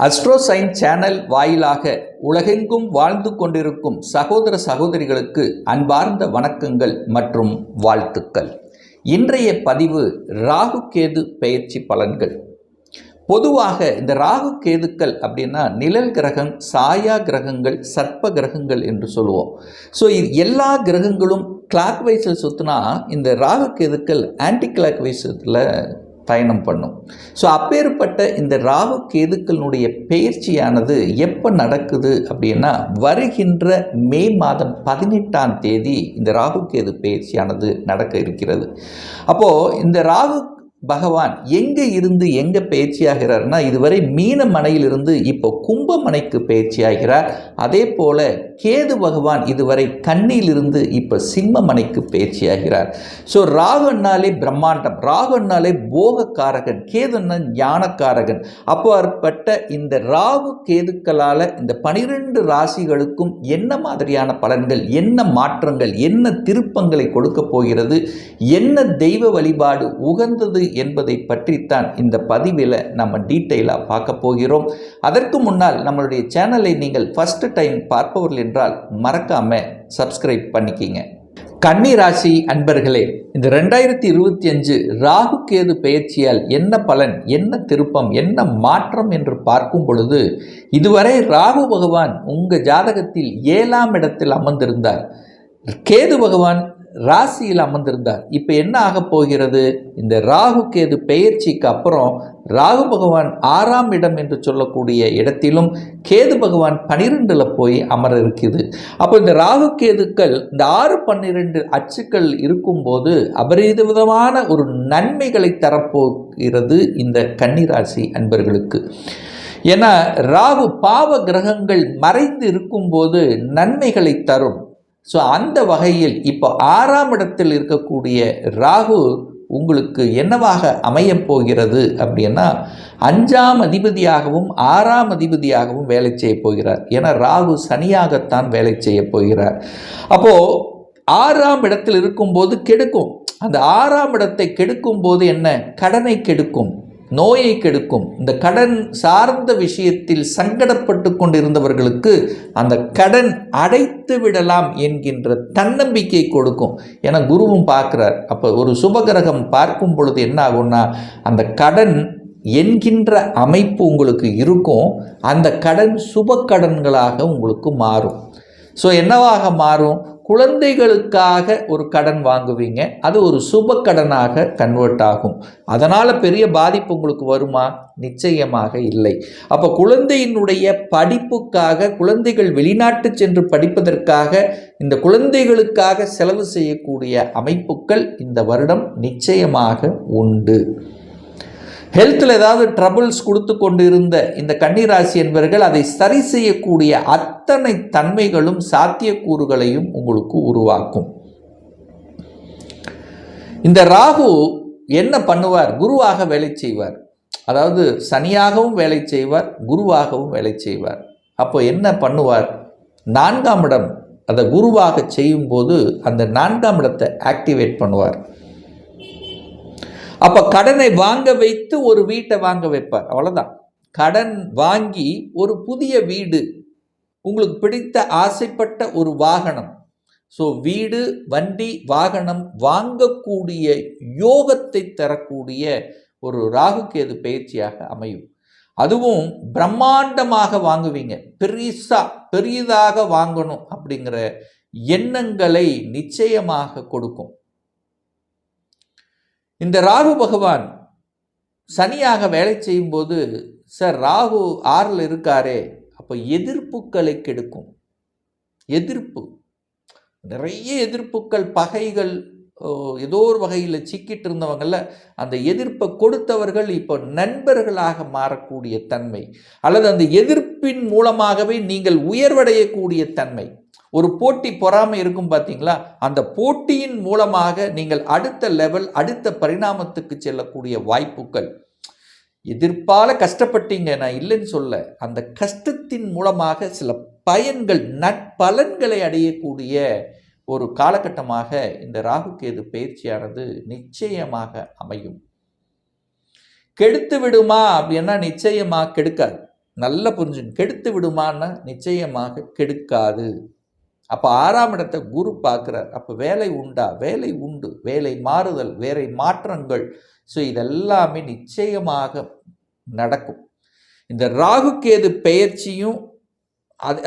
Astro science channel வாயிலாக உலகெங்கும் வாழ்ந்து கொண்டிருக்கும் சகோதர சகோதரிகளுக்கு அன்பார்ந்த வணக்கங்கள் மற்றும் வாழ்த்துக்கள். இன்றைய பதிவு ராகு கேது பெயர்ச்சி பலன்கள். பொதுவாக இந்த ராகு கேதுக்கள் அப்படின்னா நிழல் கிரகம், சாயா கிரகங்கள், சர்ப்ப கிரகங்கள் என்று சொல்லுவோம். ஸோ இது எல்லா கிரகங்களும் கிளாக் வைஸில் சுற்றினா இந்த ராகு கேதுக்கள் ஆன்டி கிளாக் வைஸில் பயணம் பண்ணும். ஸோ அப்பேற்பட்ட இந்த ராகு கேதுக்களுடைய பெயர்ச்சியானது எப்போ நடக்குது அப்படின்னா வருகின்ற மே மாதம் 18ஆம் தேதி இந்த ராகு கேது பெயர்ச்சியானது நடக்க இருக்கிறது. அப்போது இந்த ராகு பகவான் எங்கே இருந்து எங்கே பயிற்சி ஆகிறார்னா இதுவரை மீன மனையிலிருந்து இப்போ கும்பமனைக்கு பயிற்சி ஆகிறார். அதே போல கேது பகவான் இதுவரை கன்னியிலிருந்து இப்போ சிம்ம மனைக்கு பயிற்சி ஆகிறார். ஸோ ராகுனாலே பிரம்மாண்டம், ராகுனாலே போகக்காரகன், கேதுன்னா ஞானக்காரகன். அப்பாற்பட்ட இந்த ராகு கேதுக்களால் இந்த 12 ராசிகளுக்கும் என்ன மாதிரியான பலன்கள், என்ன மாற்றங்கள், என்ன திருப்பங்களை கொடுக்க போகிறது, என்ன தெய்வ வழிபாடு உகந்தது என்பதை பற்றித்தான் இந்த பதிவில் நம்ம டீட்டெயிலாக பார்க்க போகிறோம். அதற்கு முன்னால் நம்மளுடைய சேனலை நீங்கள் ஃபர்ஸ்ட் டைம் பார்ப்பவர்கள் என்றால் மறக்காம சப்ஸ்கிரைப் பண்ணிக்கிங்க. கன்னி ராசி அன்பர்களே, இந்த 2025 ராகு கேது பெயர்ச்சியால் என்ன பலன், என்ன திருப்பம், என்ன மாற்றம் என்று பார்க்கும் பொழுது இதுவரை ராகு பகவான் உங்கள் ஜாதகத்தில் 7ஆம் இடத்தில் அமர்ந்திருந்தார், கேது பகவான் ராசியில் அமர்ந்திருந்தார். இப்போ என்ன ஆக போகிறது? இந்த ராகு கேது பெயர்ச்சிக்கு அப்புறம் ராகு பகவான் 6ஆம் இடம் என்று சொல்லக்கூடிய இடத்திலும் கேது பகவான் 12ல் போய் அமர இருக்குது. அப்போ இந்த ராகு கேதுக்கள் இந்த 6-12 அச்சுக்கள் இருக்கும்போது அபரிதமான ஒரு நன்மைகளை தரப்போகிறது இந்த கன்னிராசி அன்பர்களுக்கு. ஏன்னா ராகு பாவ கிரகங்கள் மறைந்து இருக்கும்போது நன்மைகளை தரும். ஸோ அந்த வகையில் இப்போ 6ஆம் இடத்தில் இருக்கக்கூடிய ராகு உங்களுக்கு என்னவாக அமையப் போகிறது அப்படின்னா 5ஆம் அதிபதியாகவும் 6ஆம் அதிபதியாகவும் வேலை செய்ய போகிறார். ஏன்னா ராகு சனியாகத்தான் வேலை செய்ய போகிறார். அப்போது 6ஆம் இடத்தில் இருக்கும்போது கெடுக்கும். அந்த 6ஆம் இடத்தை கெடுக்கும் போது என்ன? கடனை கெடுக்கும், நோயை கெடுக்கும். இந்த கடன் சார்ந்த விஷயத்தில் சங்கடப்பட்டு கொண்டிருந்தவர்களுக்கு அந்த கடன் அடைத்து விடலாம் என்கின்ற தன்னம்பிக்கை கொடுக்கும். ஏன்னா குருவும் பார்க்குறார். அப்போ ஒரு சுபகிரகம் பார்க்கும் பொழுது என்ன ஆகும்னா அந்த கடன் என்கின்ற அமைப்பு உங்களுக்கு இருக்கும். அந்த கடன் சுப கடன்களாக உங்களுக்கு மாறும். ஸோ என்னவாக மாறும்? குழந்தைகளுக்காக ஒரு கடன் வாங்குவீங்க, அது ஒரு சுப கடனாக கன்வெர்ட் ஆகும். அதனால் பெரிய பாதிப்பு உங்களுக்கு வருமா? நிச்சயமாக இல்லை. அப்போ குழந்தையினுடைய படிப்புக்காக, குழந்தைகள் வெளிநாட்டு சென்று படிப்பதற்காக, இந்த குழந்தைகளுக்காக செலவு செய்யக்கூடிய அமைப்புகள் இந்த வருடம் நிச்சயமாக உண்டு. ஹெல்த்தில் ஏதாவது ட்ரபிள்ஸ் கொடுத்து கொண்டு இருந்த இந்த கன்னிராசி என்பவர்கள் அதை சரி செய்யக்கூடிய அத்தனை தன்மைகளும் சாத்தியக்கூறுகளையும் உங்களுக்கு உருவாக்கும். இந்த ராகு என்ன பண்ணுவார்? குருவாக வேலை செய்வார். அதாவது சனியாகவும் வேலை செய்வார், குருவாகவும் வேலை செய்வார். அப்போ என்ன பண்ணுவார்? 4ஆம் இடம் அதை குருவாக செய்யும்போது அந்த 4ஆம் இடத்தை ஆக்டிவேட் பண்ணுவார். அப்போ கடனை வாங்க வைத்து ஒரு வீட்டை வாங்க வைப்பார். அவ்வளோதான். கடன் வாங்கி ஒரு புதிய வீடு, உங்களுக்கு பிடித்த ஆசைப்பட்ட ஒரு வாகனம், ஸோ வீடு, வண்டி, வாகனம் வாங்கக்கூடிய யோகத்தை தரக்கூடிய ஒரு ராகு கேது பயிற்சியாக அமையும். அதுவும் பிரம்மாண்டமாக வாங்குவீங்க, பெரிதாக வாங்கணும் அப்படிங்கிற எண்ணங்களை நிச்சயமாக கொடுக்கும். இந்த ராகு பகவான் சனியாக வேலை செய்யும்போது, சார் ராகு 6ல் இருக்காரே, அப்போ எதிர்ப்புகளை கெடுக்கும். எதிர்ப்பு, நிறைய எதிர்ப்புகள், பகைகள், ஏதோ ஒரு வகையில் சிக்கிட்டு இருந்தவங்கள அந்த எதிர்ப்பை கொடுத்தவர்கள் இப்போ நண்பர்களாக மாறக்கூடிய தன்மை, அல்லது அந்த எதிர்ப்பின் மூலமாகவே நீங்கள் உயர்வடையக்கூடிய தன்மை. ஒரு போட்டி பொறாமை இருக்கும் பார்த்தீங்களா? அந்த போட்டியின் மூலமாக நீங்கள் அடுத்த லெவல், அடுத்த பரிணாமத்துக்கு செல்லக்கூடிய வாய்ப்புகள். எதிர்ப்பால் கஷ்டப்பட்டீங்க, நான் இல்லைன்னு சொல்ல, அந்த கஷ்டத்தின் மூலமாக சில பயன்கள், நற்பலன்களை அடையக்கூடிய ஒரு காலகட்டமாக இந்த ராகு கேது பயிற்சியானது நிச்சயமாக அமையும். கெடுத்து விடுமா அப்படின்னா நிச்சயமாக கெடுக்காது. நல்லா புரிஞ்சுங்க. கெடுத்து விடுமான்னா நிச்சயமாக கெடுக்காது. அப்போ 6ஆம் இடத்தை குரு பார்க்குறார். அப்போ வேலை உண்டா? வேலை உண்டு. வேலை மாறுதல், வேலை மாற்றங்கள், ஸோ இதெல்லாமே நிச்சயமாக நடக்கும். இந்த ராகு கேது பெயர்ச்சியும்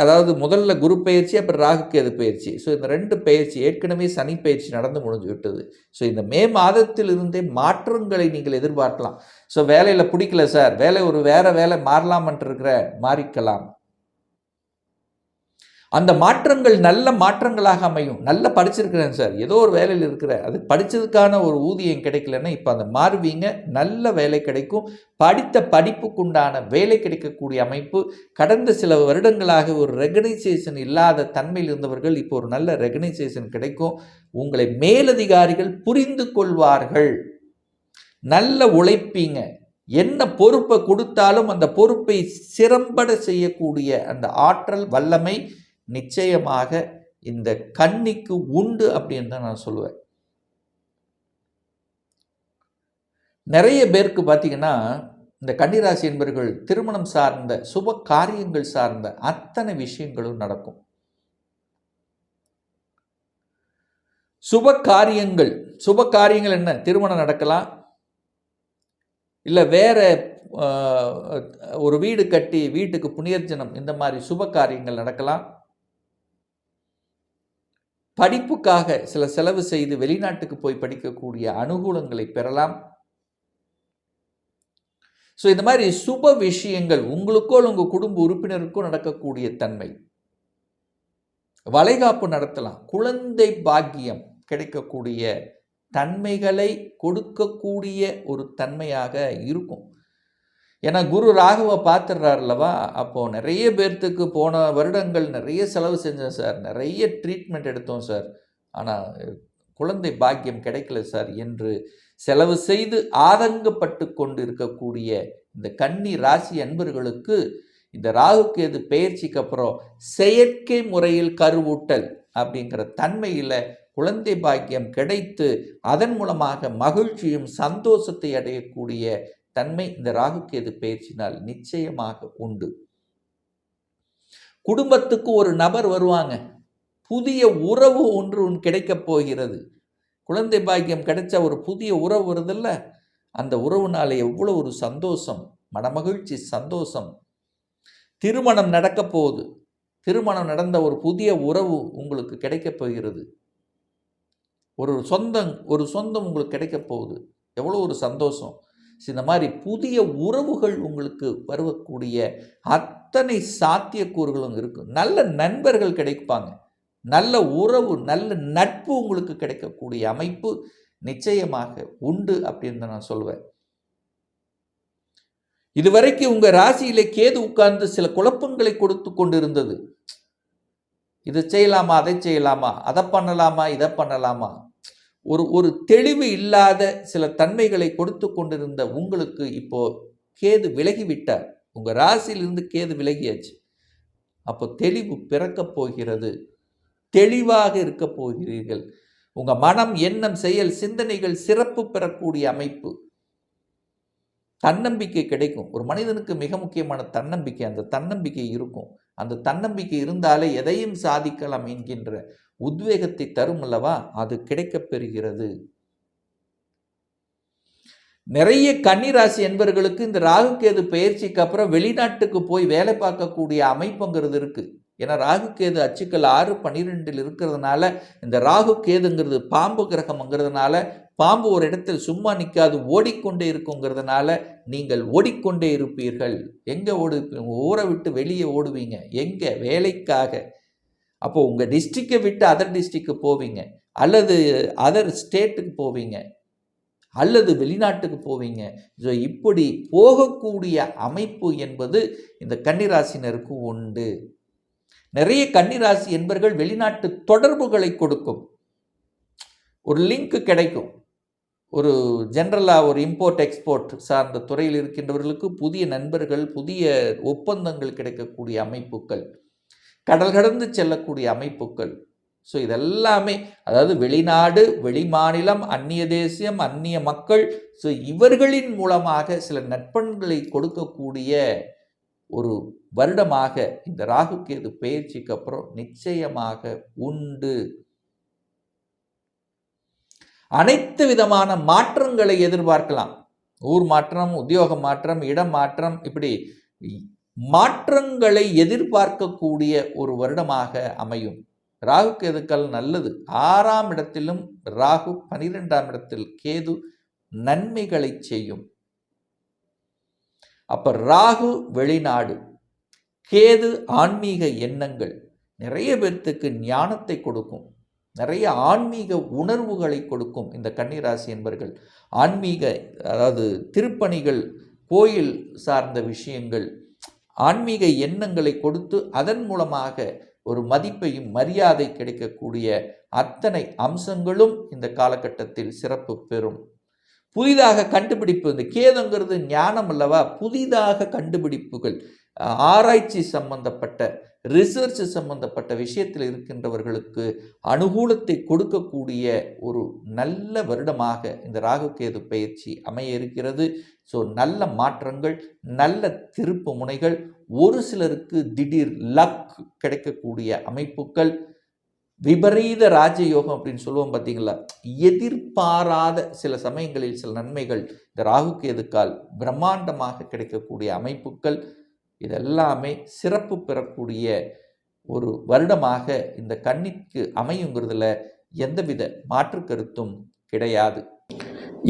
அதாவது முதல்ல குரு பயிற்சி, அப்புறம் ராகு கேது பயிற்சி. ஸோ இந்த 2 பயிற்சி, ஏற்கனவே சனி பயிற்சி நடந்து முடிஞ்சு விட்டது. ஸோ இந்த மே மாதத்திலிருந்தே மாற்றங்களை நீங்கள் எதிர்பார்க்கலாம். ஸோ வேலையில் பிடிக்கல சார், ஒரு வேறு வேலை மாறலாமன்ட்டு இருக்கிற, மாறிக்கலாம். அந்த மாற்றங்கள் நல்ல மாற்றங்களாக அமையும். நல்லா படிச்சிருக்கிறேன் சார், ஏதோ ஒரு வேலையில் இருக்கிற, அது படித்ததுக்கான ஒரு ஊதியம் கிடைக்கலன்னா இப்போ அந்த மாறுவீங்க, நல்ல வேலை கிடைக்கும். படித்த படிப்புக்குண்டான வேலை கிடைக்கக்கூடிய அமைப்பு. கடந்த சில வருடங்களாக ஒரு ரெகனைசேஷன் இல்லாத தன்மையில் இருந்தவர்கள் இப்போ ஒரு நல்ல ரெகனைசேஷன் கிடைக்கும். உங்களை மேலதிகாரிகள் புரிந்து கொள்வார்கள். நல்ல உழைப்பீங்க. என்ன பொறுப்பை கொடுத்தாலும் அந்த பொறுப்பை சிறம்பட செய்யக்கூடிய அந்த ஆற்றல், வல்லமை நிச்சயமாக இந்த கன்னிக்கு உண்டு அப்படின்னு தான் நான் சொல்லுவேன். நிறைய பேருக்கு பார்த்தீங்கன்னா இந்த கன்னிராசி என்பவர்கள் திருமணம் சார்ந்த சுப காரியங்கள் சார்ந்த அத்தனை விஷயங்களும் நடக்கும். சுப காரியங்கள் என்ன? திருமணம் நடக்கலாம், இல்லை வேற ஒரு வீடு கட்டி வீட்டுக்கு புனியர்ஜனம், இந்த மாதிரி சுப காரியங்கள் நடக்கலாம். படிப்புக்காக சில செலவு செய்து வெளிநாட்டுக்கு போய் படிக்கக்கூடிய அனுகூலங்களை பெறலாம். ஸோ இந்த மாதிரி சுப விஷயங்கள் உங்களுக்கோ உங்கள் குடும்ப உறுப்பினருக்கோ நடக்கக்கூடிய தன்மை. வளைகாப்பு நடத்தலாம். குழந்தை பாக்கியம் கிடைக்கக்கூடிய தன்மைகளை கொடுக்கக்கூடிய ஒரு தன்மையாக இருக்கும். ஏன்னா குரு ராகுவை பார்த்துடுறாருல்லவா, அப்போது நிறைய பேர்த்துக்கு போன வருடங்கள் நிறைய செலவு செஞ்சேன் சார், நிறைய ட்ரீட்மெண்ட் எடுத்தோம் சார், ஆனால் குழந்தை பாக்கியம் கிடைக்கல சார் என்று செலவு செய்து ஆதங்கப்பட்டு கொண்டு இருக்கக்கூடிய இந்த கன்னி ராசி அன்பர்களுக்கு இந்த ராகு கேது பெயர்ச்சிக்கு அப்புறம் செயற்கை முறையில் கருவூட்டல் அப்படிங்கிற தன்மையில் குழந்தை பாக்கியம் கிடைத்து அதன் மூலமாக மகிழ்ச்சியும் சந்தோஷத்தை அடையக்கூடிய தன்மை இந்த ராகு கேது பெயர்ச்சினால் நிச்சயமாக உண்டு. குடும்பத்துக்கு ஒரு நபர் வருவாங்க, புதிய உறவு ஒன்று கிடைக்கப் போகிறது. குழந்தை பாக்கியம் கிடைச்ச ஒரு புதிய உறவு வருதில்ல, அந்த உறவுனால எவ்வளோ ஒரு சந்தோஷம், மனமகிழ்ச்சி, சந்தோஷம். திருமணம் நடக்க போகுது, திருமணம் நடந்த ஒரு புதிய உறவு உங்களுக்கு கிடைக்கப் போகிறது. ஒரு சொந்தம் உங்களுக்கு கிடைக்க போகுது, எவ்வளோ ஒரு சந்தோஷம். இந்த மாதிரி புதிய உறவுகள் உங்களுக்கு வரக்கூடிய அத்தனை சாத்தியக்கூறுகளும் இருக்கும். நல்ல நண்பர்கள் கிடைப்பாங்க, நல்ல உறவு, நல்ல நட்பு உங்களுக்கு கிடைக்கக்கூடிய அமைப்பு நிச்சயமாக உண்டு அப்படின்னு நான் சொல்லுவேன். இதுவரைக்கும் உங்க ராசியிலே கேது உட்கார்ந்து சில குழப்பங்களை கொடுத்து கொண்டிருந்தது. இதை செய்யலாமா, அதை செய்யலாமா, அதை பண்ணலாமா, இதை பண்ணலாமா, ஒரு தெளிவு இல்லாத சில தன்மைகளை கொடுத்து கொண்டிருந்த உங்களுக்கு இப்போ கேது விலகிவிட்டார். உங்க ராசியிலிருந்து கேது விலகியாச்சு. அப்போ தெளிவு பிறக்கப் போகிறது, தெளிவாக இருக்க போகிறீர்கள். உங்க மனம், எண்ணம், செயல், சிந்தனைகள் சிறப்பு பெறக்கூடிய அமைப்பு, தன்னம்பிக்கை கிடைக்கும். ஒரு மனிதனுக்கு மிக முக்கியமான தன்னம்பிக்கை, அந்த தன்னம்பிக்கை இருக்கும். அந்த தன்னம்பிக்கை இருந்தாலே எதையும் சாதிக்கலாம் என்கின்ற உத்வேகத்தை தரும் அல்லவா, அது கிடைக்கப் பெறுகிறது. நிறைய கன்னிராசி என்பவர்களுக்கு இந்த ராகு கேது பெயர்ச்சிக்கு அப்புறம் வெளிநாட்டுக்கு போய் வேலை பார்க்கக்கூடிய அமைப்புங்கிறது இருக்கு. ஏன்னா ராகு கேது அச்சுக்கள் 6-12 இருக்கிறதுனால, இந்த ராகு கேதுங்கிறது பாம்பு கிரகம்ங்கிறதுனால, பாம்பு ஒரு இடத்தில் சும்மா நிற்காது, ஓடிக்கொண்டே இருக்குங்கிறதுனால நீங்கள் ஓடிக்கொண்டே இருப்பீர்கள். எங்கே ஊரை விட்டு வெளியே ஓடுவீங்க, எங்கே? வேலைக்காக. அப்போது உங்கள் டிஸ்ட்ரிக்டை விட்டு அதர் டிஸ்ட்ரிக்டு போவீங்க, அல்லது அதர் ஸ்டேட்டுக்கு போவீங்க, அல்லது வெளிநாட்டுக்கு போவீங்க. ஸோ இப்படி போகக்கூடிய அமைப்பு என்பது இந்த கன்னிராசினருக்கு உண்டு. நிறைய கன்னிராசி என்பவர்கள் வெளிநாட்டு தொடர்புகளை கொடுக்கும். ஒரு லிங்க் கிடைக்கும். ஒரு ஜென்ரலாக ஒரு இம்போர்ட் எக்ஸ்போர்ட் சார்ந்த துறையில் இருக்கின்றவர்களுக்கு புதிய நண்பர்கள், புதிய ஒப்பந்தங்கள் கிடைக்கக்கூடிய அமைப்புகள், கடல் கடந்து செல்லக்கூடிய அமைப்புகள். ஸோ இதெல்லாமே, அதாவது வெளிநாடு, வெளிமாநிலம், அந்நிய தேசியம், அந்நிய மக்கள், ஸோ இவர்களின் மூலமாக சில நற்பண்களை கொடுக்கக்கூடிய ஒரு வருடமாக இந்த ராகு கேது பெயர்ச்சிக்கு அப்புறம் நிச்சயமாக உண்டு. அனைத்து விதமான மாற்றங்களை எதிர்பார்க்கலாம். ஊர் மாற்றம், உத்தியோக மாற்றம், இடம் மாற்றம், இப்படி மாற்றங்களை எதிர்பார்க்கக்கூடிய ஒரு வருடமாக அமையும். ராகு கேதுக்கள் நல்லது. 6ஆம் இடத்திலும் ராகு, 12ஆம் இடத்தில் கேது நன்மைகளை செய்யும். அப்ப ராகு வெளிநாடு, கேது ஆன்மீக எண்ணங்கள், நிறைய பேர்த்துக்கு ஞானத்தை கொடுக்கும், நிறைய ஆன்மீக உணர்வுகளை கொடுக்கும். இந்த கன்னிராசி என்பர்கள் ஆன்மீக, அதாவது திருப்பணிகள், கோயில் சார்ந்த விஷயங்கள், ஆன்மீக எண்ணங்களை கொடுத்து அதன் மூலமாக ஒரு மதிப்பையும் மரியாதை கிடைக்கக்கூடிய அத்தனை அம்சங்களும் இந்த காலகட்டத்தில் சிறப்பு பெறும். புதிதாக கண்டுபிடிப்பு, இந்த கேதுங்கிறது ஞானம் அல்லவா, புதிதாக கண்டுபிடிப்புகள், ஆராய்ச்சி சம்பந்தப்பட்ட, ரிசர்ச் சம்பந்தப்பட்ட விஷயத்தில் இருக்கின்றவர்களுக்கு அனுகூலத்தை கொடுக்கக்கூடிய ஒரு நல்ல வருடமாக இந்த ராகு கேது பயிற்சி அமைய இருக்கிறது. ஸோ நல்ல மாற்றங்கள், நல்ல திருப்பு முனைகள், ஒரு சிலருக்கு திடீர் லக் கிடைக்கக்கூடிய அமைப்புகள், விபரீத ராஜயோகம் அப்படின்னு சொல்லுவோம் பார்த்தீங்களா, எதிர்பாராத சில சமயங்களில் சில நன்மைகள் இந்த ராகு கேதுக்கால் பிரம்மாண்டமாக கிடைக்கக்கூடிய அமைப்புகள், இதெல்லாமே சிறப்பு பெறக்கூடிய ஒரு வருடமாக இந்த கன்னிக்கு அமையுங்கிறதுல எந்தவித மாற்று கருத்தும் கிடையாது.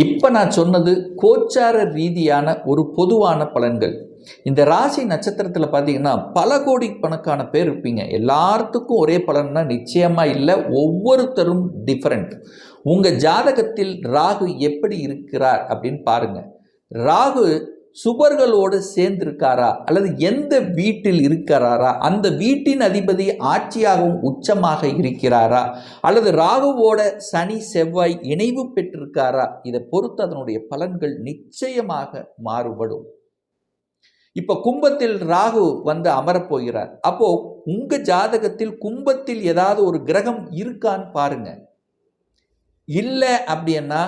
இப்போ நான் சொன்னது கோச்சார ரீதியான ஒரு பொதுவான பலன்கள். இந்த ராசி நட்சத்திரத்தில் பார்த்தீங்கன்னா பல கோடி கணக்கான பேர் இருப்பீங்க. எல்லாத்துக்கும் ஒரே பலன்னா நிச்சயமாக இல்லை, ஒவ்வொருத்தரும் டிஃப்ரெண்ட். உங்கள் ஜாதகத்தில் ராகு எப்படி இருக்கிறார் அப்படின்னு பாருங்கள். ராகு சுபர்களோடு சேர்ந்திருக்காரா அல்லது எந்த வீட்டில் இருக்கிறாரா, அந்த வீட்டின் அதிபதி ஆட்சியாகவும் உச்சமாக இருக்கிறாரா, அல்லது ராகுவோட சனி செவ்வாய் இணைவு பெற்றிருக்காரா, இதை பொறுத்து அதனுடைய பலன்கள் நிச்சயமாக மாறுபடும். இப்ப கும்பத்தில் ராகு வந்து அமரப்போகிறார். அப்போ உங்க ஜாதகத்தில் கும்பத்தில் ஏதாவது ஒரு கிரகம் இருக்கான்னு பாருங்க. இல்லை அப்படின்னா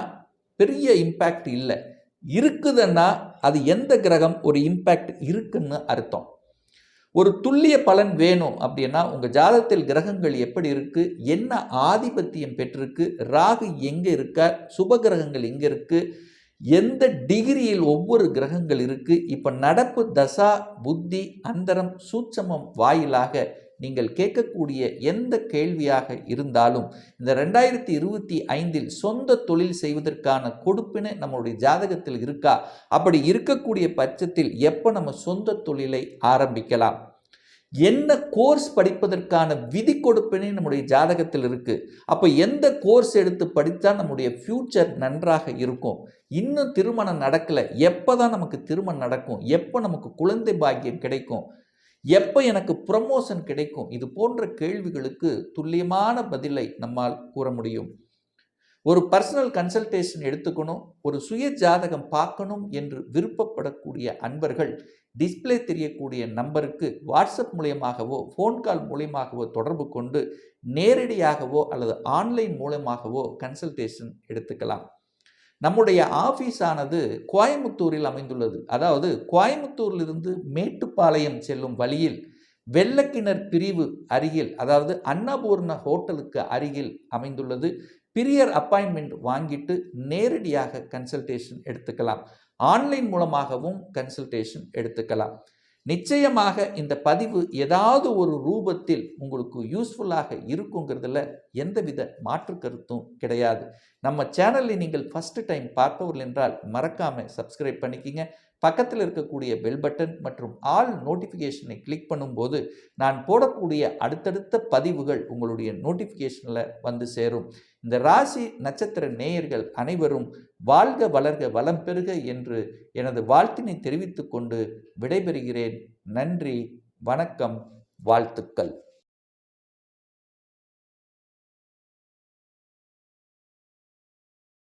பெரிய இம்பேக்ட் இல்லை, இருக்குதுன்னா அது எந்த கிரகம் ஒரு இம்பேக்ட் இருக்குன்னு அர்த்தம். ஒரு துல்லிய பலன் வேணும் அப்படின்னா உங்கள் ஜாதகத்தில் கிரகங்கள் எப்படி இருக்கு, என்ன ஆதிபத்தியம் பெற்றிருக்கு, ராகு எங்கே இருக்கார், சுப கிரகங்கள் எங்கே இருக்கு, எந்த டிகிரியில் ஒவ்வொரு கிரகங்கள் இருக்கு, இப்போ நடப்பு தசா புத்தி அந்தரம் சூட்சமம் வாயிலாக நீங்கள் கேட்கக்கூடிய எந்த கேள்வியாக இருந்தாலும் இந்த 2025 சொந்த தொழில் செய்வதற்கான கொடுப்பினை நம்மளுடைய ஜாதகத்தில் இருக்கா, அப்படி இருக்கக்கூடிய பட்சத்தில் எப்போ நம்ம சொந்த தொழிலை ஆரம்பிக்கலாம், என்ன கோர்ஸ் படிப்பதற்கான விதி கொடுப்பினை நம்முடைய ஜாதகத்தில் இருக்கு, அப்போ எந்த கோர்ஸ் எடுத்து படித்தா நம்முடைய ஃபியூச்சர் நன்றாக இருக்கும், இன்னும் திருமணம் நடக்கலை, எப்போதான் நமக்கு திருமணம் நடக்கும், எப்போ நமக்கு குழந்தை பாக்கியம் கிடைக்கும், எப்போ எனக்கு ப்ரமோஷன் கிடைக்கும், இது போன்ற கேள்விகளுக்கு துல்லியமான பதிலை நம்மால் கூற முடியும். ஒரு பர்சனல் கன்சல்டேஷன் எடுத்துக்கணும், ஒரு சுய ஜாதகம் பார்க்கணும் என்று விருப்பப்படக்கூடிய அன்பர்கள் டிஸ்பிளே தெரியக்கூடிய நம்பருக்கு வாட்ஸ்அப் மூலியமாகவோ ஃபோன் கால் மூலியமாகவோ தொடர்பு கொண்டு நேரடியாகவோ அல்லது ஆன்லைன் மூலமாகவோ கன்சல்டேஷன் எடுத்துக்கலாம். நம்முடைய ஆஃபீஸ் ஆனது கோயம்புத்தூரில் அமைந்துள்ளது. அதாவது கோயம்புத்தூரிலிருந்து மேட்டுப்பாளையம் செல்லும் வழியில் வெள்ளக்கிணர் பிரிவு அருகில், அதாவது அன்னபூர்ண ஹோட்டலுக்கு அருகில் அமைந்துள்ளது. பிரியர் அப்பாயின்மெண்ட் வாங்கிட்டு நேரடியாக கன்சல்டேஷன் எடுத்துக்கலாம், ஆன்லைன் மூலமாகவும் கன்சல்டேஷன் எடுத்துக்கலாம். நிச்சயமாக இந்த பதிவு ஏதாவது ஒரு ரூபத்தில் உங்களுக்கு யூஸ்ஃபுல்லாக இருக்குங்கிறதுல எந்தவித மாற்று கருத்தும் கிடையாது. நம்ம சேனலில் நீங்கள் ஃபர்ஸ்ட் டைம் பார்ப்பவர்கள் என்றால் மறக்காமல் சப்ஸ்கிரைப் பண்ணிக்கிங்க. பக்கத்தில் இருக்கக்கூடிய பெல் பட்டன் மற்றும் ஆல் நோட்டிஃபிகேஷனை கிளிக் பண்ணும்போது நான் போடக்கூடிய அடுத்தடுத்த பதிவுகள் உங்களுடைய நோட்டிஃபிகேஷனில் வந்து சேரும். இந்த ராசி நட்சத்திர நேயர்கள் அனைவரும் வாழ்க வளர்க வளம் பெறுக என்று எனது வாழ்த்தினை தெரிவித்துக் கொண்டு விடைபெறுகிறேன். நன்றி, வணக்கம், வாழ்த்துக்கள்.